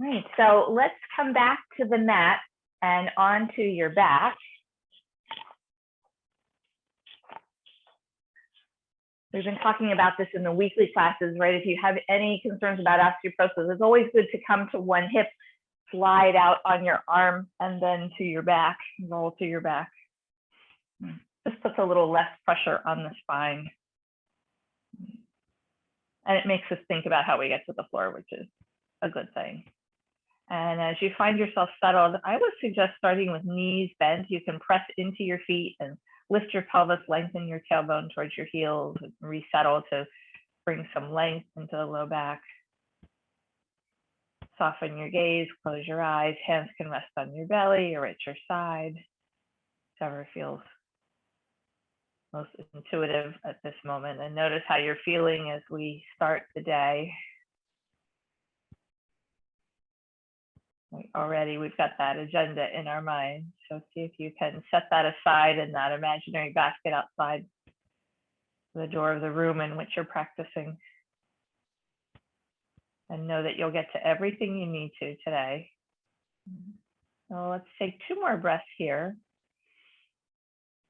All right, so let's come back to the mat and onto your back. We've been talking about this in the weekly classes, right? If you have any concerns about osteoporosis, it's always good to come to one hip, slide out on your arm, and then to your back, roll to your back. This puts a little less pressure on the spine. And it makes us think about how we get to the floor, which is a good thing. And as you find yourself settled, I would suggest starting with knees bent. You can press into your feet and lift your pelvis, lengthen your tailbone towards your heels, and resettle to bring some length into the low back. Soften your gaze, close your eyes. Hands can rest on your belly or at your side, whichever feels most intuitive at this moment. And notice how you're feeling as we start the day. Already we've got that agenda in our mind. So see if you can set that aside in that imaginary basket outside the door of the room in which you're practicing. And know that you'll get to everything you need to today. So let's take 2 more breaths here.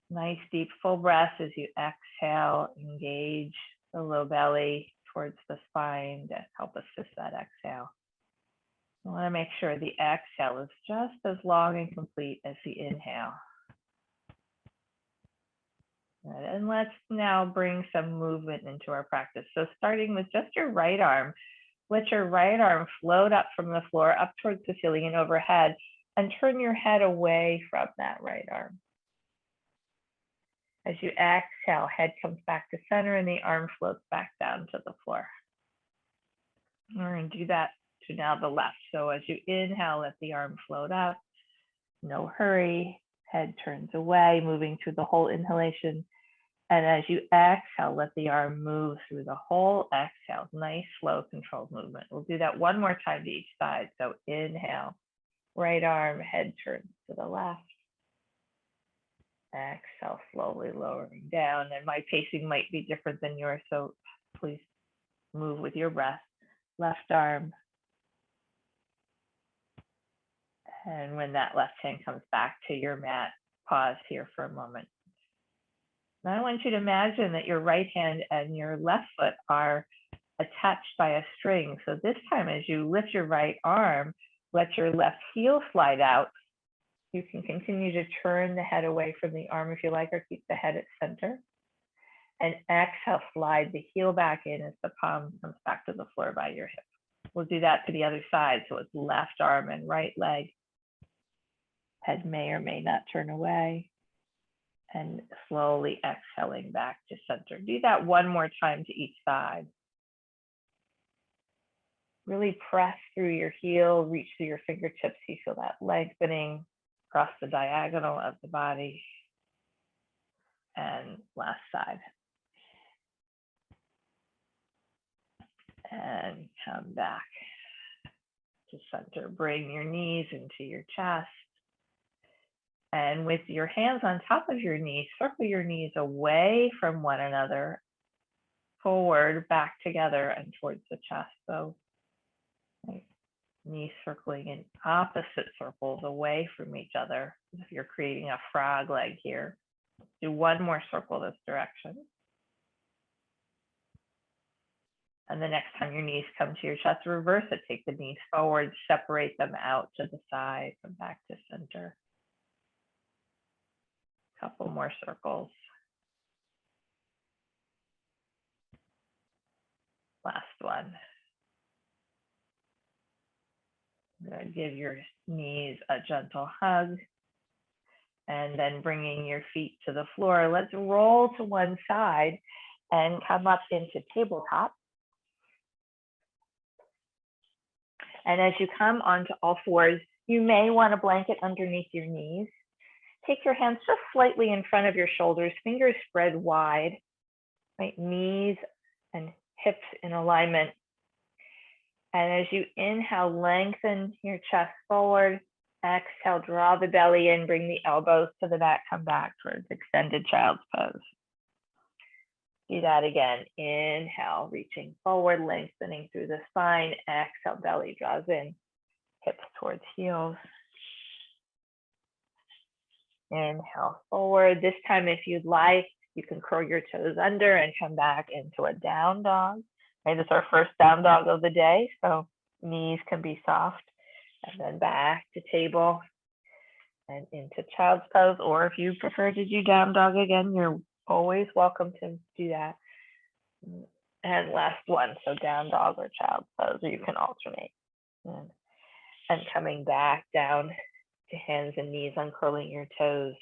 Nice deep full breath as you exhale, engage the low belly towards the spine to help assist that exhale. I want to make sure the exhale is just as long and complete as the inhale. And let's now bring some movement into our practice. So starting with just your right arm, let your right arm float up from the floor, up towards the ceiling and overhead, and turn your head away from that right arm. As you exhale, head comes back to center and the arm floats back down to the floor. We're going to do that to now the left. So as you inhale, let the arm float up. No hurry. Head turns away, moving through the whole inhalation. And as you exhale, let the arm move through the whole exhale. Nice, slow, controlled movement. We'll do that one more time to each side. So inhale, right arm, head turns to the left. Exhale, slowly lowering down. And my pacing might be different than yours, so please move with your breath. Left arm. And when that left hand comes back to your mat, pause here for a moment. Now I want you to imagine that your right hand and your left foot are attached by a string. So this time, as you lift your right arm, let your left heel slide out. You can continue to turn the head away from the arm if you like, or keep the head at center. And exhale, slide the heel back in as the palm comes back to the floor by your hip. We'll do that to the other side. So it's left arm and right leg. Head may or may not turn away. And slowly exhaling back to center. Do that one more time to each side. Really press through your heel, reach through your fingertips. You feel that lengthening across the diagonal of the body. And last side. And come back to center. Bring your knees into your chest. And with your hands on top of your knees, circle your knees away from one another, forward, back together, and towards the chest. So knees circling in opposite circles away from each other. If you're creating a frog leg here, do one more circle this direction. And the next time your knees come to your chest, reverse it. Take the knees forward, separate them out to the side, come back to center. Couple more circles. Last one. I'm going to give your knees a gentle hug. And then bringing your feet to the floor. Let's roll to one side and come up into tabletop. And as you come onto all fours, you may want a blanket underneath your knees. Take your hands just slightly in front of your shoulders, fingers spread wide, right? Knees and hips in alignment. And as you inhale, lengthen your chest forward. Exhale, draw the belly in, bring the elbows to the back, come back towards extended child's pose. Do that again. Inhale, reaching forward, lengthening through the spine. Exhale, belly draws in. hips towards heels. Inhale forward. This time, if you'd like, you can curl your toes under and come back into a down dog. Okay, this is our first down dog of the day, so knees can be soft. And then back to table and into child's pose, or if you prefer to do down dog again, you're always welcome to do that. And last one, so down dog or child's pose, or you can alternate. And coming back down to hands and knees, uncurling your toes.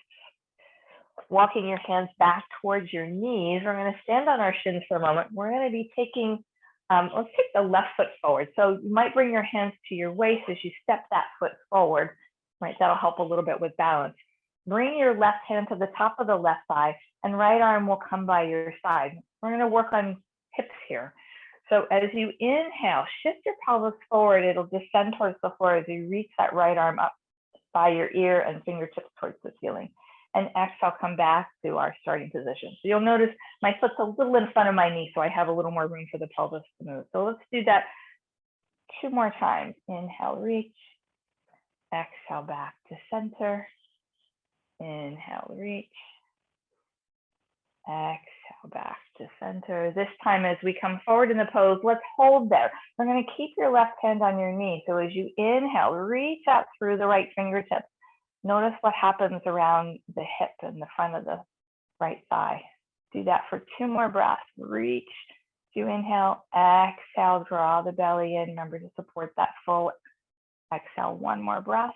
Walking your hands back towards your knees. We're going to stand on our shins for a moment. We're going to be taking, let's take the left foot forward. So you might bring your hands to your waist as you step that foot forward, right? That'll help a little bit with balance. Bring your left hand to the top of the left thigh and right arm will come by your side. We're going to work on hips here. So as you inhale, shift your pelvis forward. It'll descend towards the floor as you reach that right arm up by your ear and fingertips towards the ceiling. And exhale, come back to our starting position. So you'll notice my foot's a little in front of my knee, so I have a little more room for the pelvis to move. So let's do that 2 more times. Inhale, reach. Exhale, back to center. Inhale, reach. Exhale, back to center. This time as we come forward in the pose, let's hold there. We're going to keep your left hand on your knee. So as you inhale, reach out through the right fingertips. Notice what happens around the hip and the front of the right thigh. Do that for 2 more breaths. Reach. You inhale, exhale, draw the belly in. Remember to support that full exhale. 1 more breath.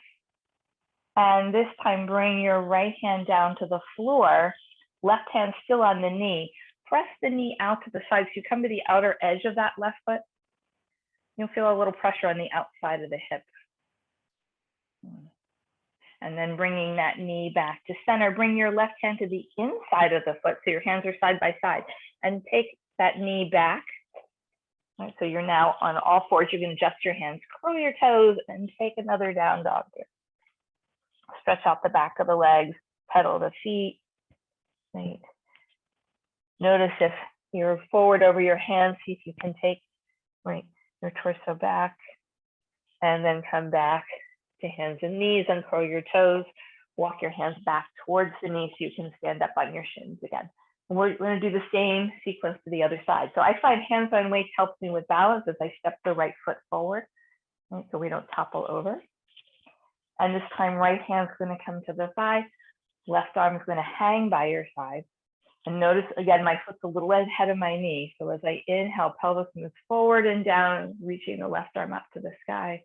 And this time, bring your right hand down to the floor. Left hand still on the knee. Press the knee out to the side. So you come to the outer edge of that left foot. You'll feel a little pressure on the outside of the hip. And then bringing that knee back to center. Bring your left hand to the inside of the foot. So your hands are side by side. And take that knee back. Right, so you're now on all fours. You can adjust your hands, curl your toes, and take another down dog here. Stretch out the back of the legs, pedal the feet. Right. Notice if you're forward over your hands, see if you can take your torso back and then come back to hands and knees, uncurl your toes, walk your hands back towards the knees so you can stand up on your shins again. And we're going to do the same sequence to the other side. So I find hands on waist helps me with balance as I step the right foot forward, right, so we don't topple over. And this time, right hand's going to come to the thigh, left arm is going to hang by your side. And notice, again, my foot's a little ahead of my knee. So as I inhale, pelvis moves forward and down, reaching the left arm up to the sky.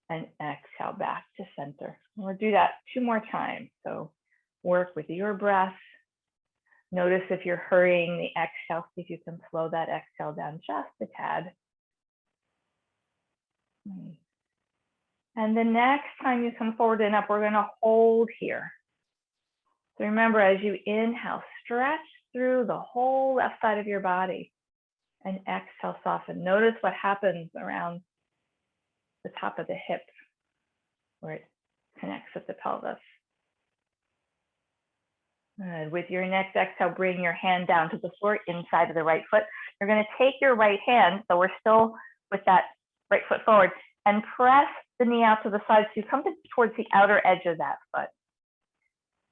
And exhale back to center. And we'll do that 2 more times. So work with your breath. Notice if you're hurrying the exhale, see if you can slow that exhale down just a tad. And the next time you come forward and up, we're going to hold here. So remember, as you inhale, stretch through the whole left side of your body. And exhale, soften. Notice what happens around the top of the hip, where it connects with the pelvis. And with your next exhale, bring your hand down to the floor inside of the right foot. You're going to take your right hand, so we're still with that right foot forward, and press the knee out to the side so you come towards the outer edge of that foot.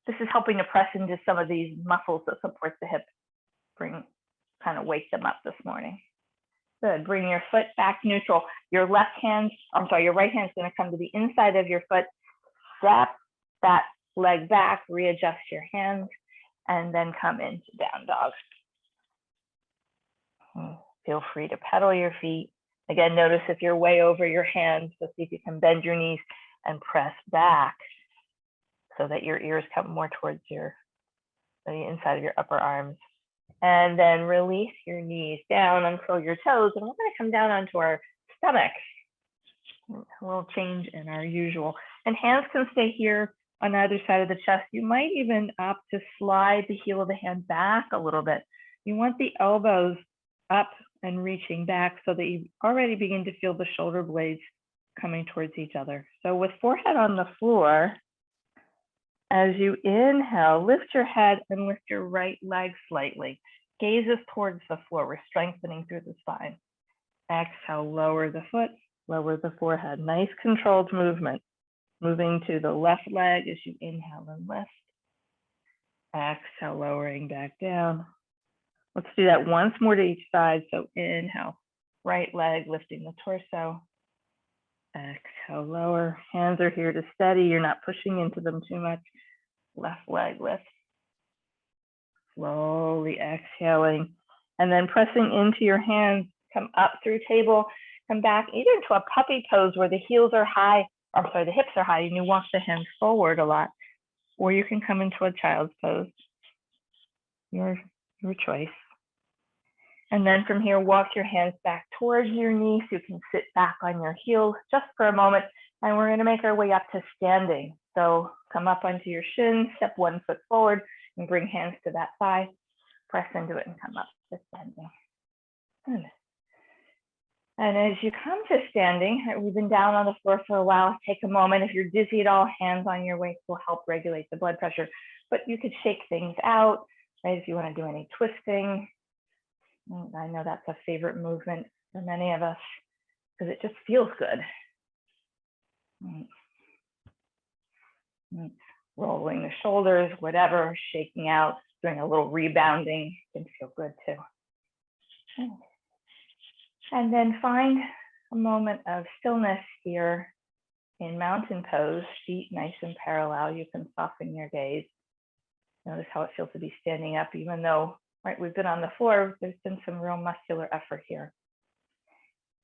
This is helping to press into some of these muscles that support the hip, kind of wake them up this morning. Good. Bring your foot back neutral. Your right hand is going to come to the inside of your foot. Step that leg back, readjust your hands, and then come into down dog. Feel free to pedal your feet. Again, notice if you're way over your hands, so see if you can bend your knees and press back so that your ears come more towards the inside of your upper arms. And then release your knees down, uncurl your toes, and we're going to come down onto our stomach. A little change in our usual. And hands can stay here on either side of the chest. You might even opt to slide the heel of the hand back a little bit. You want the elbows up and reaching back so that you already begin to feel the shoulder blades coming towards each other. So with forehead on the floor, as you inhale, lift your head and lift your right leg slightly. Gazes towards the floor. We're strengthening through the spine. Exhale, lower the foot, lower the forehead. Nice controlled movement. Moving to the left leg as you inhale and lift. Exhale, lowering back down. Let's do that once more to each side. So inhale, right leg lifting the torso. Exhale, lower. Hands are here to steady. You're not pushing into them too much. Left leg lift. Slowly exhaling. And then pressing into your hands. Come up through table. Come back either into a puppy pose where the heels are high. Or I'm sorry, the hips are high and you walk the hands forward a lot. Or you can come into a child's pose. Your choice. And then from here, walk your hands back towards your knees. You can sit back on your heels just for a moment. And we're going to make our way up to standing. So come up onto your shins, step 1 foot forward, and bring hands to that thigh. Press into it and come up to standing. Good. And as you come to standing, we've been down on the floor for a while. Take a moment. If you're dizzy at all, hands on your waist will help regulate the blood pressure. But you could shake things out, right? If you want to do any twisting. I know that's a favorite movement for many of us because it just feels good. Rolling the shoulders, whatever, shaking out, doing a little rebounding can feel good too. And then find a moment of stillness here in mountain pose, feet nice and parallel. You can soften your gaze. Notice how it feels to be standing up, even though, right, we've been on the floor, there's been some real muscular effort here.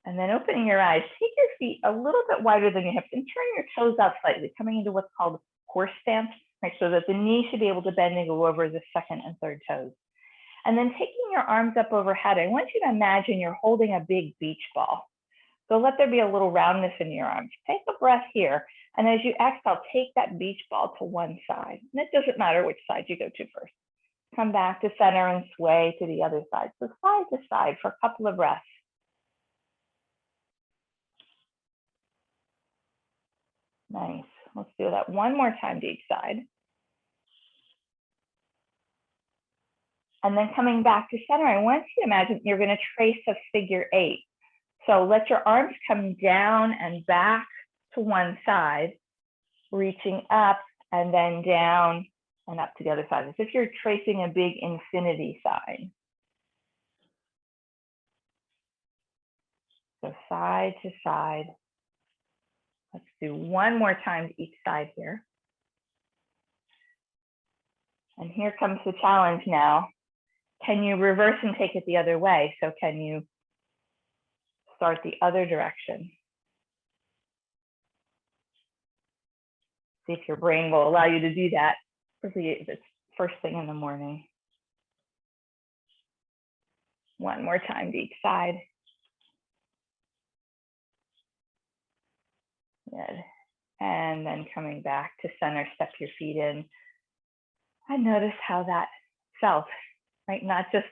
And then opening your eyes, take your feet a little bit wider than your hips and turn your toes out slightly, coming into what's called horse stance, right? So that the knee should be able to bend and go over the second and third toes. And then taking your arms up overhead, I want you to imagine you're holding a big beach ball. So let there be a little roundness in your arms. Take a breath here. And as you exhale, take that beach ball to one side. And it doesn't matter which side you go to first. Come back to center and sway to the other side. So side to side for a couple of breaths. Nice. Let's do that one more time to each side. And then coming back to center, I want you to imagine you're going to trace a figure 8. So let your arms come down and back to one side, reaching up and then down and up to the other side, as if you're tracing a big infinity sign. So side to side. Let's do one more time to each side here. And here comes the challenge now. Can you reverse and take it the other way? So can you start the other direction? See if your brain will allow you to do that, particularly if it's first thing in the morning. One more time to each side. Good. And then coming back to center, step your feet in. And notice how that felt, right? Not just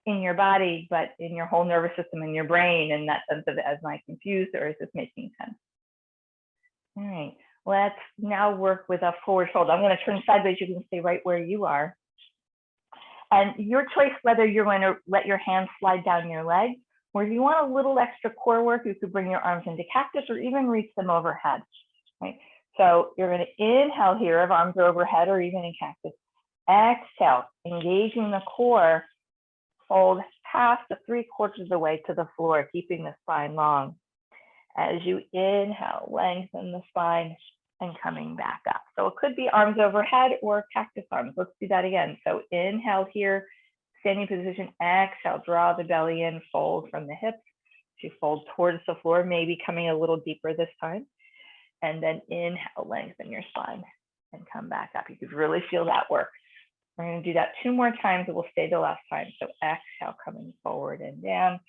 in your body, but in your whole nervous system and your brain, in that sense of, am I confused or is this making sense? All right, let's now work with a forward fold. I'm going to turn sideways. You can stay right where you are. And your choice whether you're going to let your hands slide down your legs, or if you want a little extra core work, you could bring your arms into cactus or even reach them overhead, right? So you're going to inhale here of arms overhead or even in cactus. Exhale, engaging the core, fold half to 3/4 of the way to the floor, keeping the spine long. As you inhale, lengthen the spine and coming back up. So it could be arms overhead or cactus arms. Let's do that again. So inhale here, standing position, exhale, draw the belly in, fold from the hips. You fold towards the floor, maybe coming a little deeper this time. And then inhale, lengthen your spine and come back up. You could really feel that work. We're going to do that 2 more times. It will stay the last time. So exhale, coming forward and down.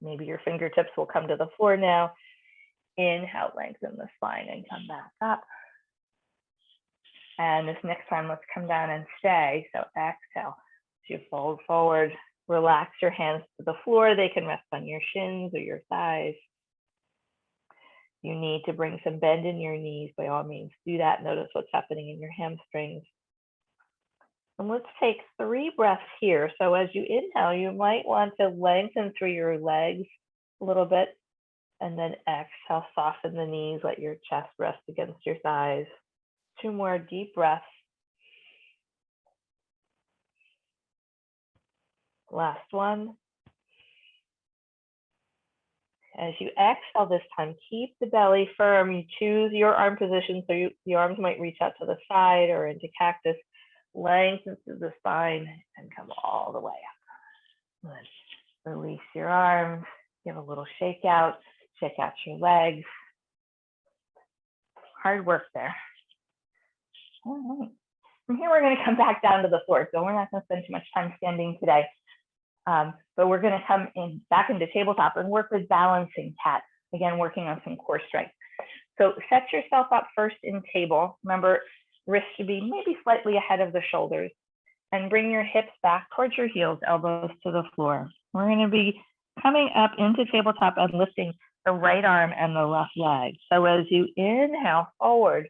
Maybe your fingertips will come to the floor now. Inhale, lengthen the spine and come back up. And this next time, let's come down and stay. So exhale, as you fold forward, relax your hands to the floor. They can rest on your shins or your thighs. You need to bring some bend in your knees. By all means, do that. Notice what's happening in your hamstrings. And let's take 3 breaths here. So as you inhale, you might want to lengthen through your legs a little bit And then exhale, soften the knees, let your chest rest against your thighs. 2 more deep breaths. Last one. As you exhale this time, keep the belly firm. You choose your arm position, so the arms might reach out to the side or into cactus. Lengthen through the spine and come all the way up. Release your arms. Give a little shake out your legs. Hard work there. All right. From here, we're going to come back down to the floor. So we're not going to spend too much time standing today. But we're going to come back into tabletop and work with balancing cat. Again, working on some core strength. So set yourself up first in table. Remember, wrists should be maybe slightly ahead of the shoulders. And bring your hips back towards your heels, elbows to the floor. We're going to be coming up into tabletop and lifting the right arm and the left leg. So as you inhale forward,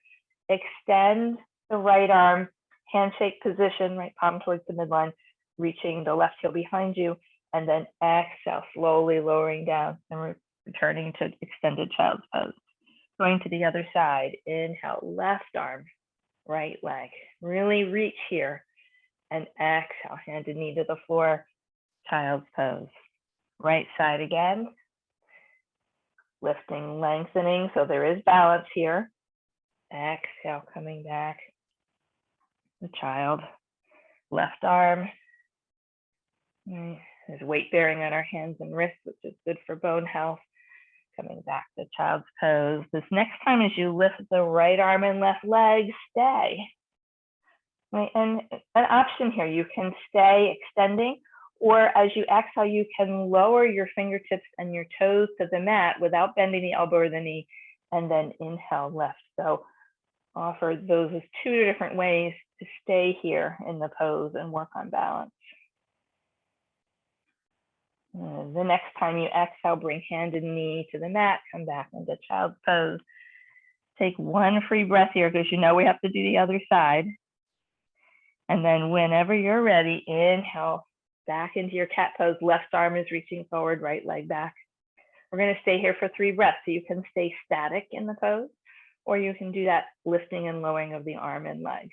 extend the right arm, handshake position, right palm towards the midline, reaching the left heel behind you, and then exhale, slowly lowering down and returning to extended child's pose. Going to the other side, inhale, left arm, right leg. Really reach here, and exhale, hand and knee to the floor, child's pose. Right side again, lifting, lengthening, so there is balance here. Exhale, coming back, the child, left arm. There's weight bearing on our hands and wrists, which is good for bone health. Coming back to child's pose. This next time as you lift the right arm and left leg, stay. Right, and an option here, you can stay extending, or as you exhale, you can lower your fingertips and your toes to the mat without bending the elbow or the knee, and then inhale left. So offer those as 2 different ways to stay here in the pose and work on balance. And the next time you exhale, bring hand and knee to the mat, come back into child's pose. Take 1 free breath here because you know we have to do the other side. And then whenever you're ready, inhale back into your cat pose. Left arm is reaching forward, right leg back. We're going to stay here for 3 breaths. So you can stay static in the pose, or you can do that lifting and lowering of the arm and leg,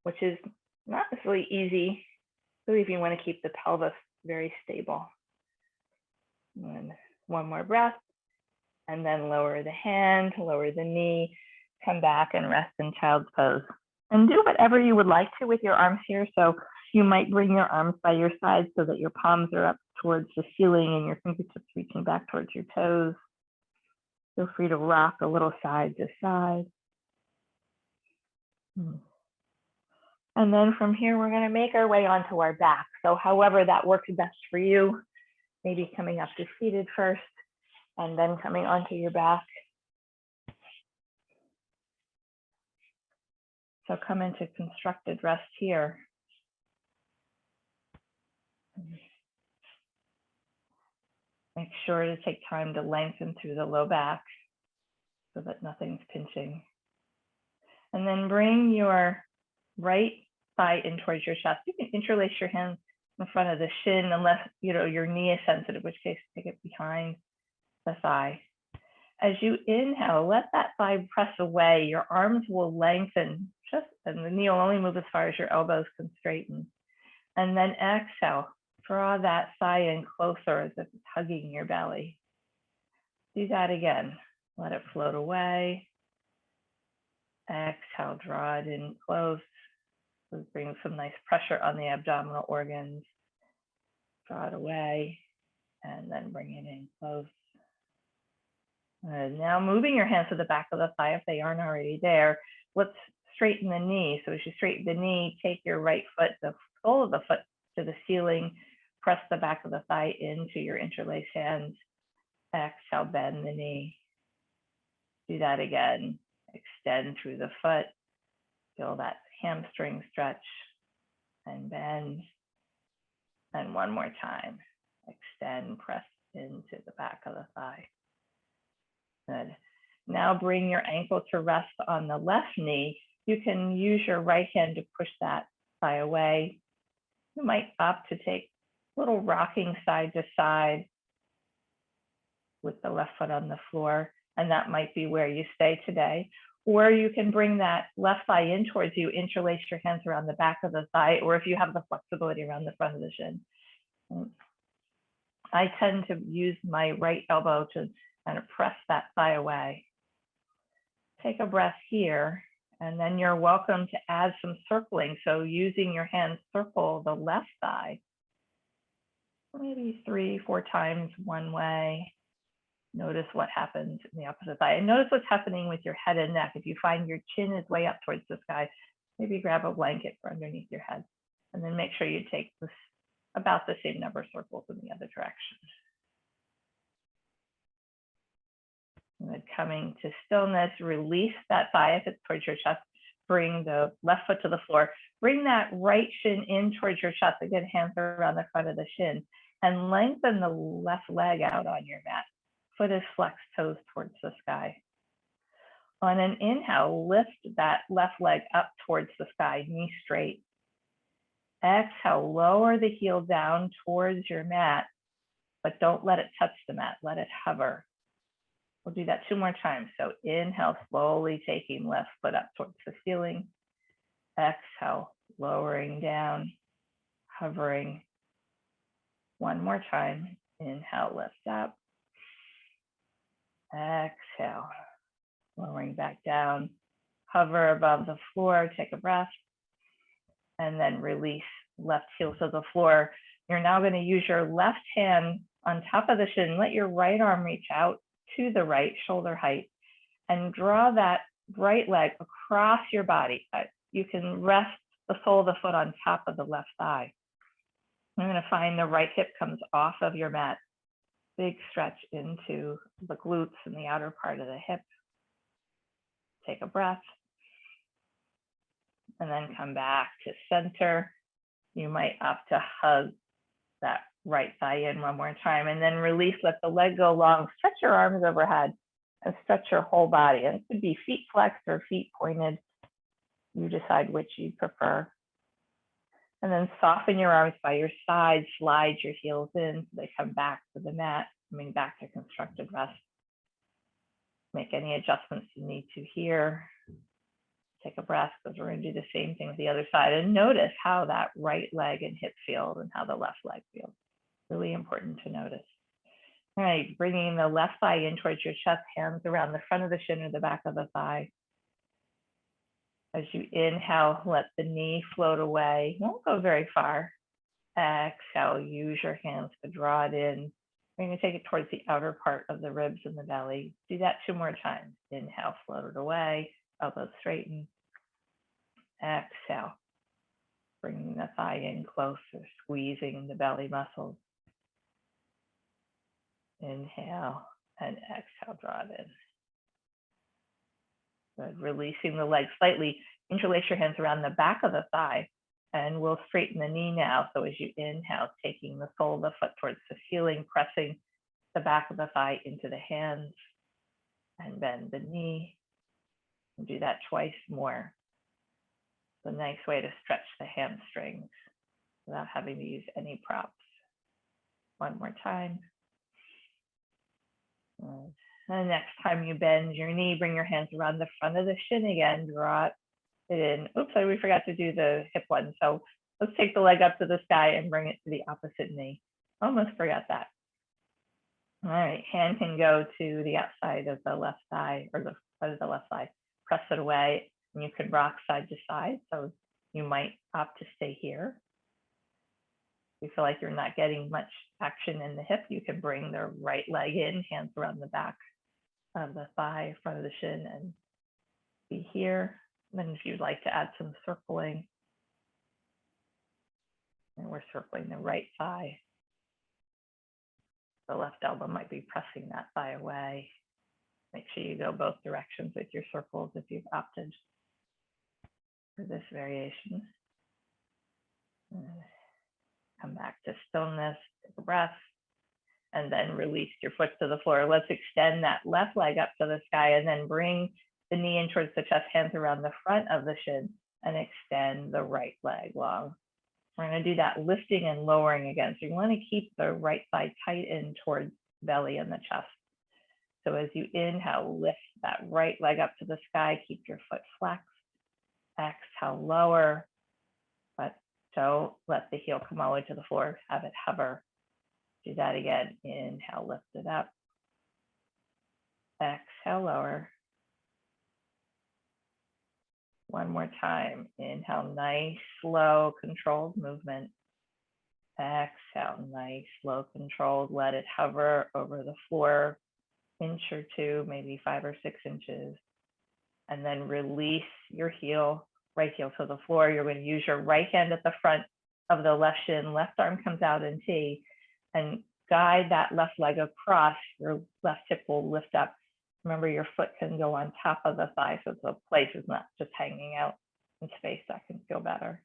which is not necessarily easy, really, if you want to keep the pelvis very stable. And 1 more breath, and then lower the hand, lower the knee, come back and rest in child's pose. And do whatever you would like to with your arms here. So you might bring your arms by your side so that your palms are up towards the ceiling and your fingertips reaching back towards your toes. Feel free to rock a little side to side. And then from here, we're going to make our way onto our back. So however that works best for you, maybe coming up to seated first and then coming onto your back. So come into constructed rest here. Make sure to take time to lengthen through the low back so that nothing's pinching. And then bring your right thigh in towards your chest. You can interlace your hands in front of the shin unless your knee is sensitive, in which case take it behind the thigh. As you inhale, let that thigh press away. Your arms will lengthen, and the knee will only move as far as your elbows can straighten. And then exhale, draw that thigh in closer as if it's hugging your belly. Do that again. Let it float away. Exhale, draw it in close. Bring some nice pressure on the abdominal organs. Draw it away, and then bring it in close. And now moving your hands to the back of the thigh if they aren't already there. Let's straighten the knee. So as you straighten the knee, take your right foot, the sole of the foot to the ceiling, press the back of the thigh into your interlaced hands. Exhale, bend the knee. Do that again. Extend through the foot. Feel that hamstring stretch and bend. And 1 more time. Extend, press into the back of the thigh. Good. Now bring your ankle to rest on the left knee. You can use your right hand to push that thigh away. You might opt to take a little rocking side to side. with the left foot on the floor, and that might be where you stay today. Or you can bring that left thigh in towards you, interlace your hands around the back of the thigh, or if you have the flexibility around the front of the shin. I tend to use my right elbow to kind of press that thigh away. Take a breath here, and then you're welcome to add some circling. So using your hands, circle the left thigh, maybe 3-4 times one way. Notice what happens in the opposite thigh. And notice what's happening with your head and neck. If you find your chin is way up towards the sky, maybe grab a blanket for underneath your head. And then make sure you take this about the same number of circles in the other direction. And then coming to stillness, release that thigh if it's towards your chest. Bring the left foot to the floor. Bring that right shin in towards your chest. Again, hands around the front of the shin. And lengthen the left leg out on your mat. Foot is flexed, toes towards the sky. On an inhale, lift that left leg up towards the sky, knee straight. Exhale, lower the heel down towards your mat, but don't let it touch the mat, let it hover. We'll do that 2 more times. So inhale, slowly taking left foot up towards the ceiling. Exhale, lowering down, hovering. 1 more time. Inhale, lift up. Exhale, lowering back down. Hover above the floor, take a breath. And then release left heel to the floor. You're now going to use your left hand on top of the shin. Let your right arm reach out to the right, shoulder height, and draw that right leg across your body. You can rest the sole of the foot on top of the left thigh. You're going to find the right hip comes off of your mat. Big stretch into the glutes and the outer part of the hip. Take a breath. And then come back to center. You might opt to hug that right thigh in 1 more time, and then release, let the leg go long, stretch your arms overhead, and stretch your whole body. And it could be feet flexed or feet pointed. You decide which you prefer. And then soften your arms by your side, slide your heels in so they come back to the mat, coming back to constructed rest. Make any adjustments you need to here. Take a breath, because we're going to do the same thing with the other side, and notice how that right leg and hip feels and how the left leg feels. Really important to notice. All right, bringing the left thigh in towards your chest, hands around the front of the shin or the back of the thigh. As you inhale, let the knee float away. Won't go very far. Exhale, use your hands to draw it in. We're going to take it towards the outer part of the ribs and the belly. Do that 2 more times. Inhale, float it away. Elbows straighten. Exhale, bringing the thigh in closer, squeezing the belly muscles. Inhale and exhale, draw it in. Good. Releasing the leg slightly. Interlace your hands around the back of the thigh, and we'll straighten the knee now. So as you inhale, taking the sole of the foot towards the ceiling, pressing the back of the thigh into the hands, and bend the knee. And do that twice more. It's a nice way to stretch the hamstrings without having to use any props. 1 more time. And the next time you bend your knee, bring your hands around the front of the shin again, draw it in. Oops, we forgot to do the hip one. So let's take the leg up to the sky and bring it to the opposite knee. Almost forgot that. All right, hand can go to the outside of the left thigh, or the side of the left thigh. Press it away, and you can rock side to side. So you might opt to stay here. If you feel like you're not getting much action in the hip, you can bring the right leg in, hands around the back of the thigh, front of the shin, and be here. And then if you'd like to add some circling, and we're circling the right thigh. The left elbow might be pressing that thigh away. Make sure you go both directions with your circles if you've opted for this variation. And come back to stillness, take a breath, and then release your foot to the floor. Let's extend that left leg up to the sky, and then bring the knee in towards the chest, hands around the front of the shin, and extend the right leg long. We're going to do that lifting and lowering again. So you want to keep the right thigh tight in towards belly and the chest. So as you inhale, lift that right leg up to the sky, keep your foot flexed. Exhale, lower, but don't let the heel come all the way to the floor, have it hover. Do that again. Inhale, lift it up. Exhale, lower. One more time. Inhale, nice, slow, controlled movement. Exhale, nice, slow, controlled. Let it hover over the floor, inch or two, maybe 5 or 6 inches. And then release your heel, right heel to the floor. You're going to use your right hand at the front of the left shin. Left arm comes out in T, and guide that left leg across. Your left hip will lift up. Remember, your foot can go on top of the thigh, so the place is not just hanging out in space. That can feel better.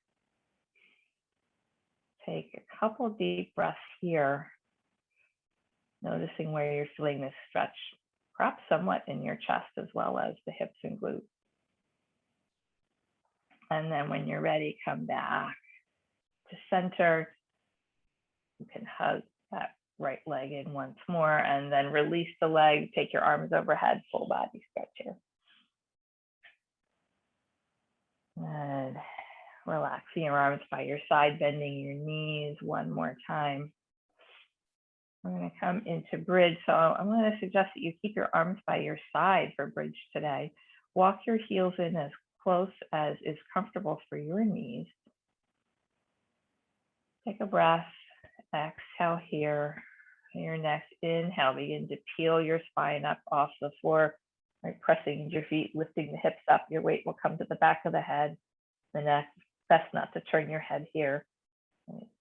Take a couple deep breaths here, noticing where you're feeling this stretch, perhaps somewhat in your chest as well as the hips and glutes. And then when you're ready, come back to center. You can hug that right leg in once more, and then release the leg. Take your arms overhead, full body stretch here. And relaxing your arms by your side, bending your knees one more time. We're going to come into bridge. So I'm going to suggest that you keep your arms by your side for bridge today. Walk your heels in as close as is comfortable for your knees. Take a breath. Exhale here. Your next inhale, begin to peel your spine up off the floor, right? Pressing your feet, lifting the hips up. Your weight will come to the back of the head, the neck. Best not to turn your head here.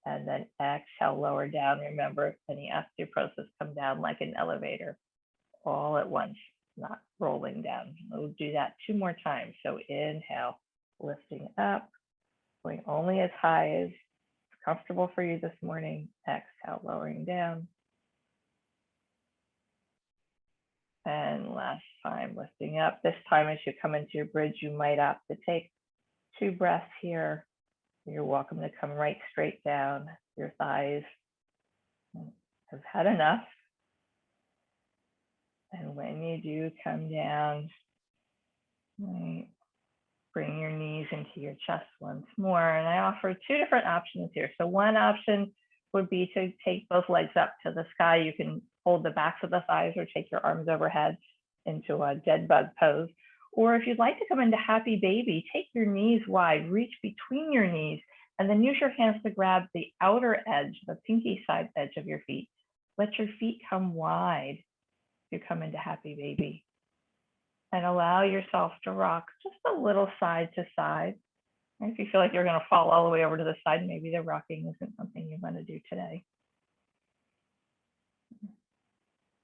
And then exhale, lower down. Remember, any osteoporosis, come down like an elevator, all at once, not rolling down. We'll do that 2 more times. So inhale, lifting up, going only as high as comfortable for you this morning. Exhale, lowering down. And last time, lifting up. This time, as you come into your bridge, you might opt to take 2 breaths here. You're welcome to come right straight down. Your thighs have had enough. And when you do come down, right, bring your knees into your chest once more. And I offer 2 different options here. So one option would be to take both legs up to the sky. You can hold the backs of the thighs or take your arms overhead into a dead bug pose. Or if you'd like to come into happy baby, take your knees wide, reach between your knees, and then use your hands to grab the outer edge, the pinky side edge of your feet. Let your feet come wide to come into happy baby. And allow yourself to rock just a little side to side. And if you feel like you're going to fall all the way over to the side, maybe the rocking isn't something you want to do today.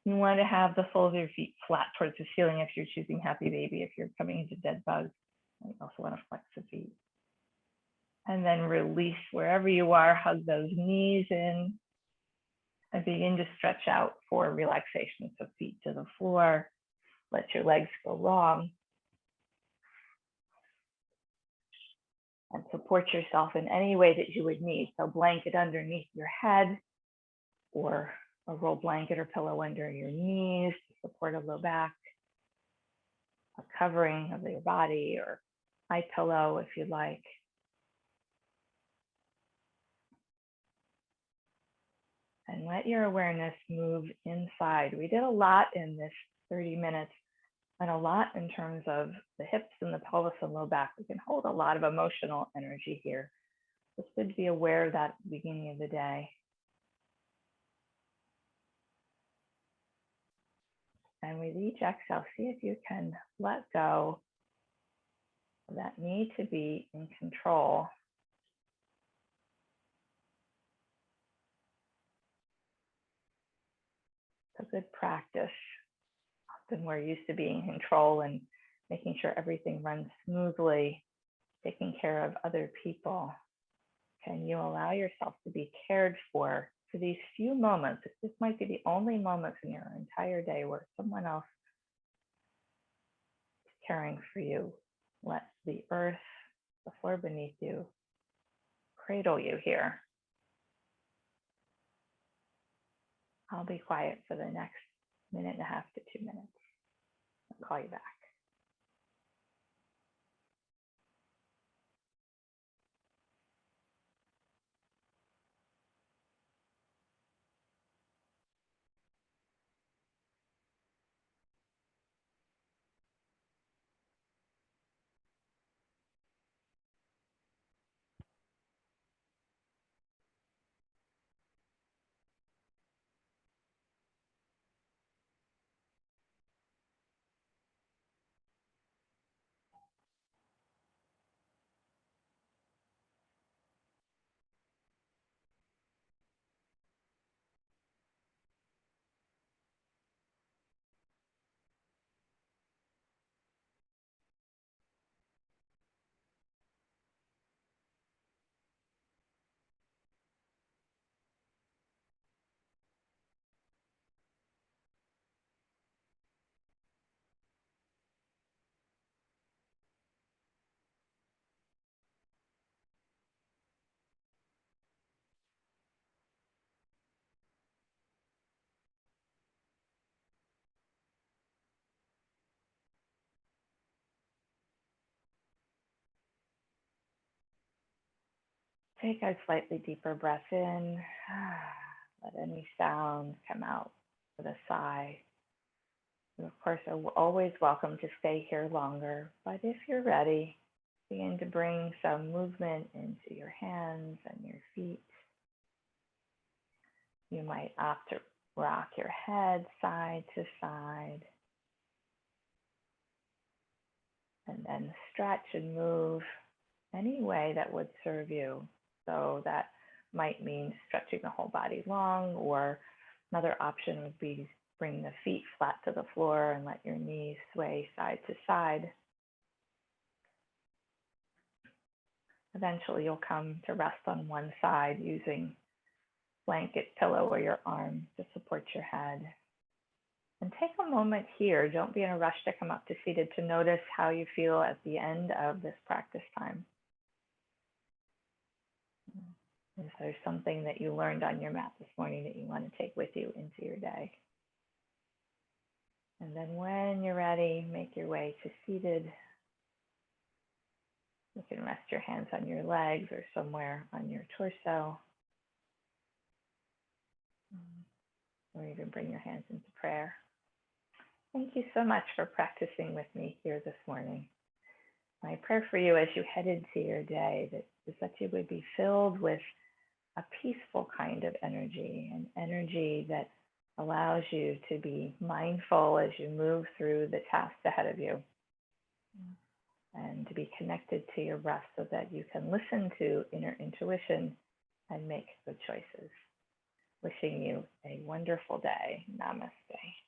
You want to have the soles of your feet flat towards the ceiling if you're choosing happy baby. If you're coming into dead bug, you also want to flex the feet. And then release wherever you are, hug those knees in, and begin to stretch out for relaxation. So feet to the floor, let your legs go long. And support yourself in any way that you would need. So blanket underneath your head, or a roll blanket or pillow under your knees to support a low back, a covering of your body, or eye pillow if you'd like. And let your awareness move inside. We did a lot in this 30 minutes, and a lot in terms of the hips and the pelvis and low back. We can hold a lot of emotional energy here. It's good to be aware of that at the beginning of the day. And with each exhale, see if you can let go of that need to be in control. It's a good practice. Often we're used to being in control and making sure everything runs smoothly, taking care of other people. Can you allow yourself to be cared for these few moments? This might be the only moments in your entire day where someone else is caring for you. Let the earth, the floor beneath you, cradle you here. I'll be quiet for the next minute and a half to 2 minutes. I'll call you back. Take a slightly deeper breath in. Let any sound come out with a sigh. And of course, you're always welcome to stay here longer, but if you're ready, begin to bring some movement into your hands and your feet. You might opt to rock your head side to side, and then stretch and move any way that would serve you. So that might mean stretching the whole body long, or another option would be bring the feet flat to the floor and let your knees sway side to side. Eventually, you'll come to rest on one side using blanket, pillow, or your arm to support your head. And take a moment here. Don't be in a rush to come up to seated, to notice how you feel at the end of this practice time. Is there something that you learned on your mat this morning that you want to take with you into your day? And then when you're ready, make your way to seated. You can rest your hands on your legs or somewhere on your torso. Or even bring your hands into prayer. Thank you so much for practicing with me here this morning. My prayer for you as you head into your day is that you would be filled with a peaceful kind of energy, an energy that allows you to be mindful as you move through the tasks ahead of you, and to be connected to your breath so that you can listen to inner intuition and make good choices. Wishing you a wonderful day. Namaste.